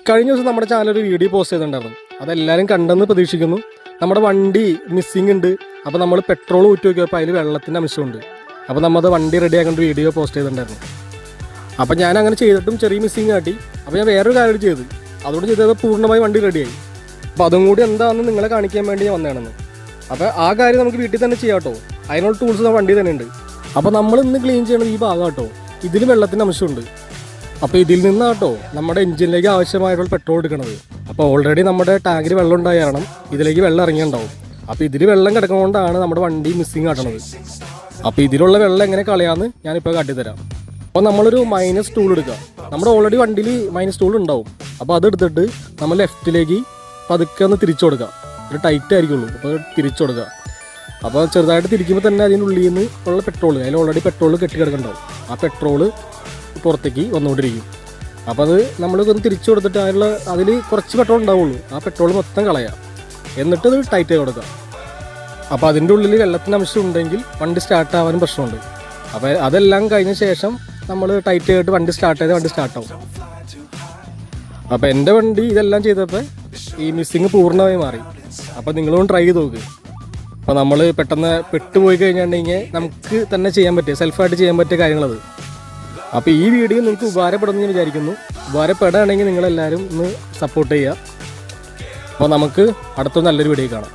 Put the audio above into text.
കഴിഞ്ഞ ദിവസം നമ്മുടെ ചാനൽ ഒരു വീഡിയോ പോസ്റ്റ് ചെയ്തിട്ടുണ്ടായിരുന്നു. അതെല്ലാവരും കണ്ടെന്ന് പ്രതീക്ഷിക്കുന്നു. നമ്മുടെ വണ്ടി മിസ്സിംഗ് ഉണ്ട്. അപ്പോൾ നമ്മൾ പെട്രോൾ ഊറ്റി നോക്കിയപ്പോൾ അതിൽ വെള്ളത്തിൻ്റെ അംശമുണ്ട്. അപ്പോൾ നമ്മൾ വണ്ടി റെഡി ആക്കേണ്ട വീഡിയോ പോസ്റ്റ് ചെയ്തിട്ടുണ്ടായിരുന്നു. അപ്പോൾ ഞാൻ അങ്ങനെ ചെയ്തിട്ടും ചെറിയ മിസ്സിങ് കാട്ടി. അപ്പോൾ ഞാൻ വേറൊരു കാര്യം ചെയ്ത് അതുകൊണ്ട് ചെയ്തപ്പോൾ പൂർണ്ണമായി വണ്ടി റെഡിയായി. അപ്പോൾ അതും കൂടി എന്താണെന്ന് നിങ്ങളെ കാണിക്കാൻ വേണ്ടി ഞാൻ വന്നതാണെന്ന്. അപ്പോൾ ആ കാര്യം നമുക്ക് വീട്ടിൽ തന്നെ ചെയ്യാം കേട്ടോ. അതിനുള്ള ടൂൾസ് നമ്മുടെ വണ്ടി തന്നെ ഉണ്ട്. അപ്പോൾ നമ്മൾ ഇന്ന് ക്ലീൻ ചെയ്യണത് ഈ ഭാഗം കേട്ടോ. ഇതിൽ വെള്ളത്തിൻ്റെ അംശമുണ്ട്. അപ്പോൾ ഇതിൽ നിന്നാട്ടോ നമ്മുടെ എഞ്ചിനിലേക്ക് ആവശ്യമായിട്ടുള്ള പെട്രോൾ എടുക്കണത്. അപ്പോൾ ഓൾറെഡി നമ്മുടെ ടാങ്കിൽ വെള്ളം ഉണ്ടായ കാരണം ഇതിലേക്ക് വെള്ളം ഇറങ്ങിയിട്ടുണ്ടാവും. അപ്പോൾ ഇതിൽ വെള്ളം കിടക്കുന്നതുകൊണ്ടാണ് നമ്മുടെ വണ്ടി മിസ്സിങ് കാട്ടണത്. അപ്പോൾ ഇതിലുള്ള വെള്ളം എങ്ങനെ കളയാമെന്ന് ഞാനിപ്പോൾ കാട്ടിത്തരാം. അപ്പോൾ നമ്മളൊരു മൈനസ് ടൂൾ എടുക്കുക. നമ്മുടെ ഓൾറെഡി വണ്ടിയിൽ മൈനസ് ടൂൾ ഉണ്ടാവും. അപ്പോൾ അതെടുത്തിട്ട് നമ്മൾ ലെഫ്റ്റിലേക്ക് പതുക്കെ ഒന്ന് തിരിച്ചു കൊടുക്കുക. ഒരു ടൈറ്റ് ആയിരിക്കുള്ളൂ. അപ്പോൾ തിരിച്ചു കൊടുക്കുക. അപ്പോൾ ചെറുതായിട്ട് തിരിക്കുമ്പോൾ തന്നെ അതിനുള്ളിൽ നിന്ന് ഉള്ള പെട്രോൾ, അതിൽ ഓൾറെഡി പെട്രോൾ കെട്ടിക്കിടക്കുന്നുണ്ടാവും. ആ പെട്രോള് പുറത്തേക്ക് വന്നുകൊണ്ടിരിക്കും. അപ്പോൾ അത് നമ്മൾ ഒന്ന് തിരിച്ചു കൊടുത്തിട്ട് അതിൽ കുറച്ച് പെട്രോൾ ഉണ്ടാവുള്ളൂ. ആ പെട്രോൾ മൊത്തം കളയാം. എന്നിട്ട് അത് ടൈറ്റ് ചെയ്ത് കൊടുക്കുക. അപ്പോൾ അതിൻ്റെ ഉള്ളിൽ വെള്ളത്തിൻ്റെ അംശം ഉണ്ടെങ്കിൽ വണ്ടി സ്റ്റാർട്ട് ആവാനും പ്രശ്നമുണ്ട്. അപ്പോൾ അതെല്ലാം കഴിഞ്ഞ ശേഷം നമ്മൾ ടൈറ്റ് ചെയ്തിട്ട് വണ്ടി സ്റ്റാർട്ടാവും. അപ്പോൾ എൻ്റെ വണ്ടി ഇതെല്ലാം ചെയ്തപ്പോൾ ഈ മിസ്സിങ് പൂർണ്ണമായി മാറി. അപ്പോൾ നിങ്ങളും ട്രൈ ചെയ്ത് നോക്ക്. അപ്പോൾ നമ്മൾ പെട്ടെന്ന് പെട്ടുപോയി കഴിഞ്ഞിട്ടുണ്ടെങ്കിൽ നമുക്ക് തന്നെ ചെയ്യാൻ പറ്റിയ സെൽഫായിട്ട് ചെയ്യാൻ പറ്റിയ കാര്യങ്ങളത്. അപ്പോൾ ഈ വീഡിയോ നിങ്ങൾക്ക് ഉപകാരപ്പെടുമെന്ന് ഞാൻ വിചാരിക്കുന്നു. ഉപകാരപ്പെടുകയാണെങ്കിൽ നിങ്ങളെല്ലാവരും ഒന്ന് സപ്പോർട്ട് ചെയ്യുക. അപ്പോൾ നമുക്ക് അടുത്ത നല്ലൊരു വീഡിയോ കാണാം.